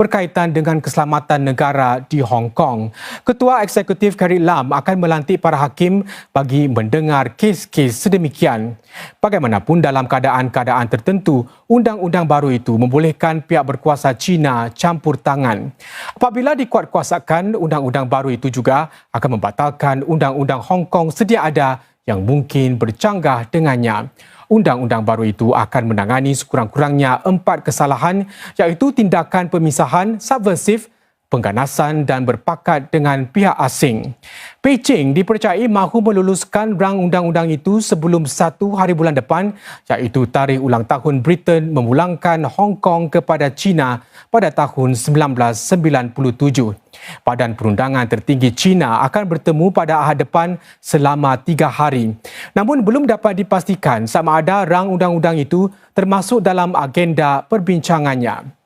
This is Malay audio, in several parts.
berkaitan dengan keselamatan negara di Hong Kong. Ketua Eksekutif Carrie Lam akan melantik para hakim bagi mendengar kes-kes sedemikian. Bagaimanapun dalam keadaan-keadaan tertentu, undang-undang baru itu membolehkan pihak berkuasa China campur tangan. Apabila dikuatkuasakan, undang-undang baru itu juga akan membatalkan undang-undang Hong Kong sedia ada yang mungkin bercanggah dengannya. Undang-undang baru itu akan menangani sekurang-kurangnya 4 kesalahan iaitu tindakan pemisahan, subversif, pengganasan dan berpakat dengan pihak asing. Beijing dipercayai mahu meluluskan rang undang-undang itu sebelum 1 hari bulan depan iaitu tarikh ulang tahun Britain memulangkan Hong Kong kepada China pada tahun 1997. Badan Perundangan Tertinggi China akan bertemu pada Ahad depan selama 3 hari. Namun belum dapat dipastikan sama ada rang undang-undang itu termasuk dalam agenda perbincangannya.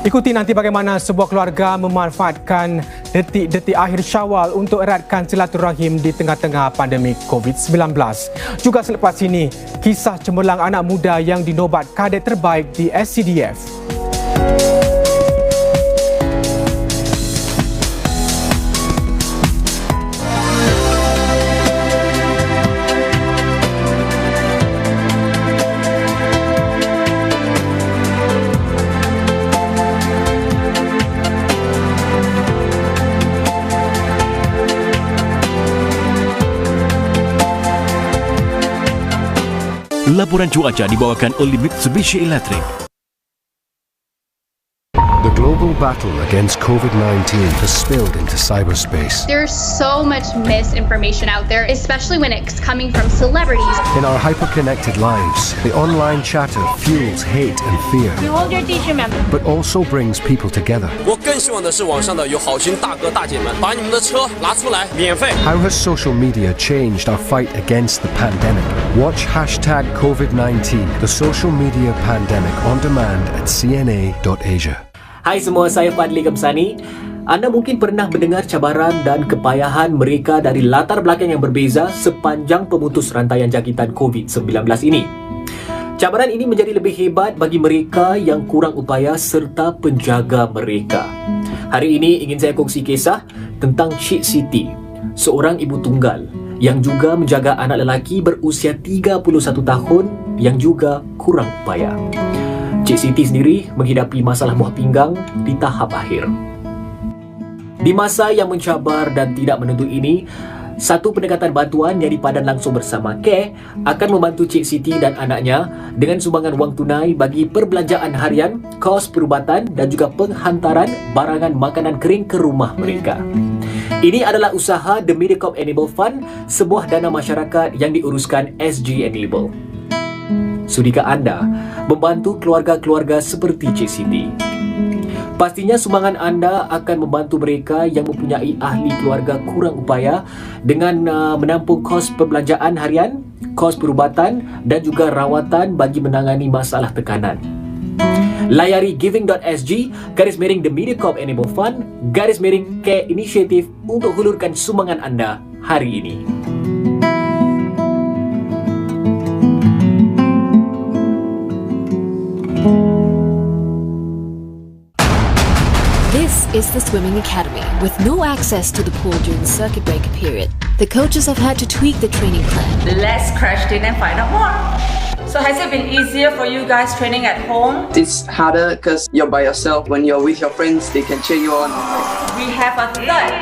Ikuti nanti bagaimana sebuah keluarga memanfaatkan detik-detik akhir Syawal untuk eratkan silaturahim di tengah-tengah pandemik COVID-19. Juga selepas ini, kisah cemerlang anak muda yang dinobat kadet terbaik di SCDF. Laporan cuaca dibawakan oleh Mitsubishi Electric. The global battle against COVID-19 has spilled into cyberspace. There's so much misinformation out there, especially when it's coming from celebrities. In our hyper-connected lives, the online chatter fuels hate and fear, but also brings people together. 我更希望的是网上的有好心大哥大姐们把你们的车拿出来免费。 How has social media changed our fight against the pandemic? Watch #COVID-19, the social media pandemic on demand at cna.asia. Hai semua, saya Fadli Kamsani. Anda mungkin pernah mendengar cabaran dan kepayahan mereka dari latar belakang yang berbeza sepanjang pemutus rantaian jangkitan COVID-19 ini. Cabaran ini menjadi lebih hebat bagi mereka yang kurang upaya serta penjaga mereka. Hari ini ingin saya kongsi kisah tentang Cik Siti, seorang ibu tunggal yang juga menjaga anak lelaki berusia 31 tahun yang juga kurang upaya. Cik Siti sendiri menghidapi masalah buah pinggang di tahap akhir. Di masa yang mencabar dan tidak menentu ini, satu pendekatan bantuan yang dipadan langsung bersama CARE akan membantu Cik Siti dan anaknya dengan sumbangan wang tunai bagi perbelanjaan harian, kos perubatan dan juga penghantaran barangan makanan kering ke rumah mereka. Ini adalah usaha The Medicorp Enable Fund, sebuah dana masyarakat yang diuruskan SG Enable. Sudikah anda membantu keluarga-keluarga seperti Cik Siti? Pastinya sumbangan anda akan membantu mereka yang mempunyai ahli keluarga kurang upaya dengan menampung kos perbelanjaan harian, kos perubatan dan juga rawatan bagi menangani masalah tekanan. Layari giving.sg/The Medicorp Enable Fund /Care Initiative untuk hulurkan sumbangan anda hari ini. This is the Swimming Academy. With no access to the pool during the circuit breaker period, the coaches have had to tweak the training plan. Let's crash in and find out more. So has it been easier for you guys training at home? It's harder because you're by yourself. When you're with your friends, they can cheer you on. We have a third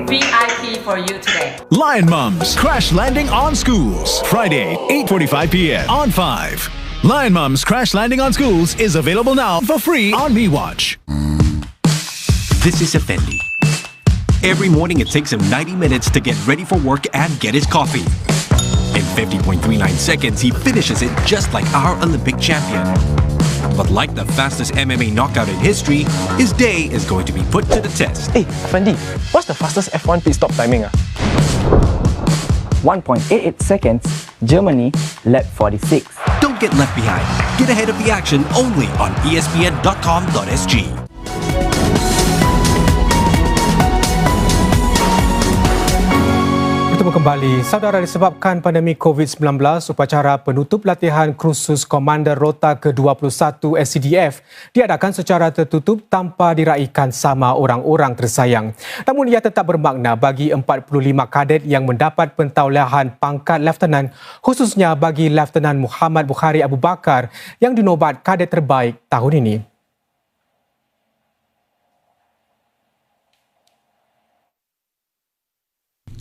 VIP for you today. Lion Mums Crash Landing on Schools, Friday, 8:45 p.m. on 5. Lion Mums Crash Landing on Schools is available now for free on MeWatch. This is Effendi. Every morning it takes him 90 minutes to get ready for work and get his coffee. In 50.39 seconds, he finishes it just like our Olympic champion. But like the fastest MMA knockout in history, his day is going to be put to the test. Hey, Effendi, what's the fastest F1 pit stop timing? 1.88 seconds, Germany, lap 46. Don't get left behind. Get ahead of the action only on espn.com.sg. Bertemu Bertemu kembali. Saudara, disebabkan pandemik COVID-19, upacara penutup latihan kursus Komander Rota ke-21 SCDF diadakan secara tertutup tanpa diraikan sama orang-orang tersayang. Namun ia tetap bermakna bagi 45 kadet yang mendapat pentauliahan pangkat Lieutenant, khususnya bagi Lieutenant Muhammad Bukhari Abu Bakar yang dinobat kadet terbaik tahun ini.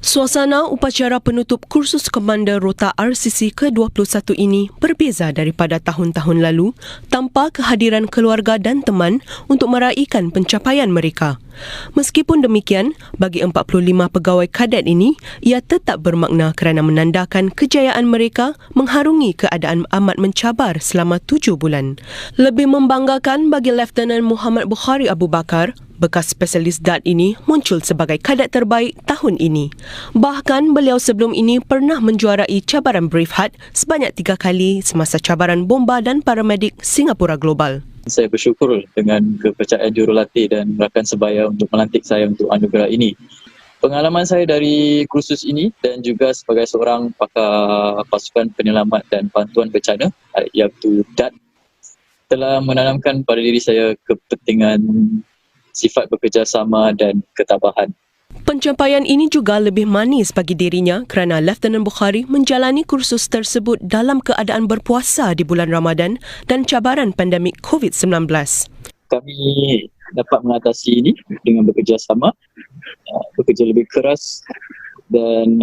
Suasana upacara penutup kursus Komander Rota RCC ke-21 ini berbeza daripada tahun-tahun lalu tanpa kehadiran keluarga dan teman untuk meraihkan pencapaian mereka. Meskipun demikian, bagi 45 pegawai kadet ini, ia tetap bermakna kerana menandakan kejayaan mereka mengharungi keadaan amat mencabar selama 7 bulan. Lebih membanggakan bagi Lieutenant Muhammad Bukhari Abu Bakar, bekas spesialis DAT ini muncul sebagai kadet terbaik tahun ini. Bahkan beliau sebelum ini pernah menjuarai cabaran Braveheart sebanyak 3 kali semasa cabaran bomba dan paramedik Singapura Global. Saya bersyukur dengan kepercayaan jurulatih dan rakan sebaya untuk melantik saya untuk anugerah ini. Pengalaman saya dari kursus ini dan juga sebagai seorang pakar pasukan penyelamat dan bantuan bencana iaitu DAT telah menanamkan pada diri saya kepentingan sifat bekerjasama dan ketabahan. Pencapaian ini juga lebih manis bagi dirinya kerana Lieutenant Bukhari menjalani kursus tersebut dalam keadaan berpuasa di bulan Ramadan dan cabaran pandemik COVID-19. Kami dapat mengatasi ini dengan bekerjasama, bekerja lebih keras dan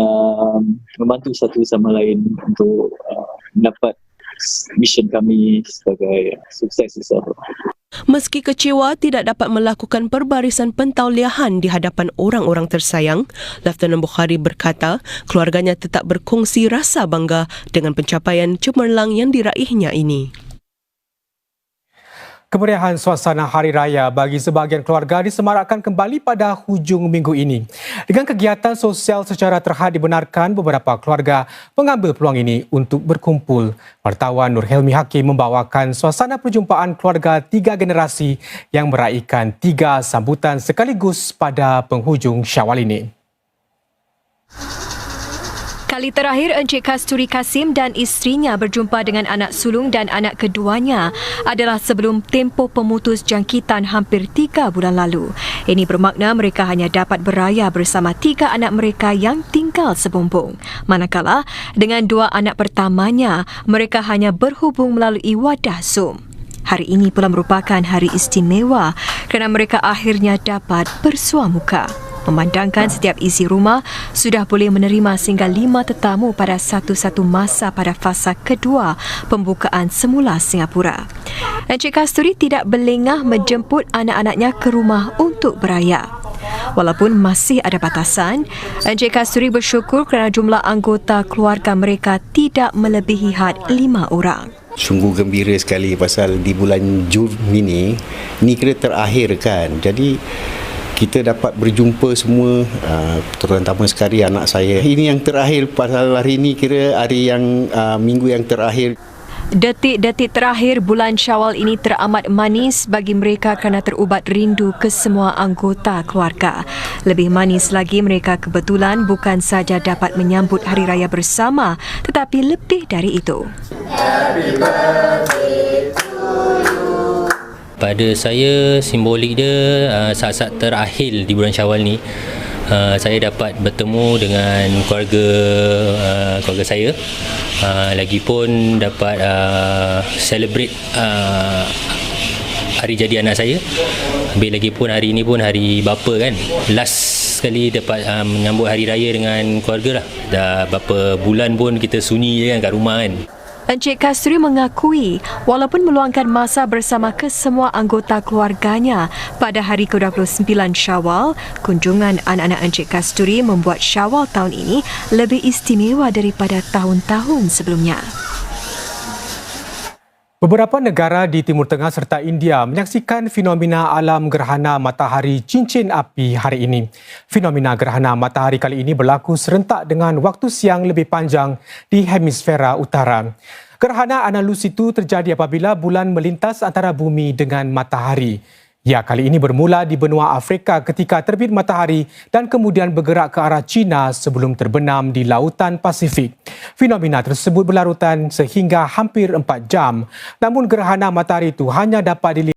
membantu satu sama lain untuk mendapat misi kami sebagai sukses insya-Allah. Meski kecewa tidak dapat melakukan perbarisan pentauliahan di hadapan orang-orang tersayang, Lieutenant Bukhari berkata keluarganya tetap berkongsi rasa bangga dengan pencapaian cemerlang yang diraihnya ini. Kemeriahan suasana Hari Raya bagi sebahagian keluarga disemarakkan kembali pada hujung minggu ini. Dengan kegiatan sosial secara terhad dibenarkan, beberapa keluarga mengambil peluang ini untuk berkumpul. Wartawan Nur Helmi Hakim membawakan suasana perjumpaan keluarga 3 generasi yang meraihkan 3 sambutan sekaligus pada penghujung Syawal ini. Kali terakhir Encik Kasturi Kasim dan isterinya berjumpa dengan anak sulung dan anak keduanya adalah sebelum tempoh pemutus jangkitan hampir 3 bulan lalu. Ini bermakna mereka hanya dapat beraya bersama 3 anak mereka yang tinggal sebumbung. Manakala dengan 2 anak pertamanya, mereka hanya berhubung melalui wadah Zoom. Hari ini pula merupakan hari istimewa kerana mereka akhirnya dapat bersua muka. Memandangkan setiap isi rumah sudah boleh menerima sehingga 5 tetamu pada satu-satu masa pada fasa kedua pembukaan semula Singapura. Encik Kasturi tidak berlengah menjemput anak-anaknya ke rumah untuk beraya. Walaupun masih ada batasan, Encik Kasturi bersyukur kerana jumlah anggota keluarga mereka tidak melebihi had 5 orang. Sungguh gembira sekali pasal di bulan Jun ini kira terakhir kan. Jadi kita dapat berjumpa semua, terutama sekali anak saya. Ini yang terakhir pasal hari ini kira hari yang minggu yang terakhir. Detik-detik terakhir bulan Syawal ini teramat manis bagi mereka kerana terubat rindu ke semua anggota keluarga. Lebih manis lagi mereka kebetulan bukan saja dapat menyambut Hari Raya bersama tetapi lebih dari itu. Happy birthday to you. Pada saya, simbolik dia saat-saat terakhir di bulan Syawal ni, saya dapat bertemu dengan keluarga saya. Lagipun dapat celebrate hari jadi anak saya. Habis lagi pun hari ini pun hari bapa kan. Last sekali dapat menyambut hari raya dengan keluarga lah. Dah berapa bulan pun kita sunyi je kan kat rumah kan. Encik Kasturi mengakui walaupun meluangkan masa bersama kesemua anggota keluarganya pada hari ke-29 Syawal, kunjungan anak-anak Encik Kasturi membuat Syawal tahun ini lebih istimewa daripada tahun-tahun sebelumnya. Beberapa negara di Timur Tengah serta India menyaksikan fenomena alam gerhana matahari cincin api hari ini. Fenomena gerhana matahari kali ini berlaku serentak dengan waktu siang lebih panjang di hemisfera utara. Gerhana Analus itu terjadi apabila bulan melintas antara bumi dengan matahari. Ya, kali ini bermula di benua Afrika ketika terbit matahari dan kemudian bergerak ke arah China sebelum terbenam di Lautan Pasifik. Fenomena tersebut berlarutan sehingga hampir 4 jam. Namun gerhana matahari itu hanya dapat dilihat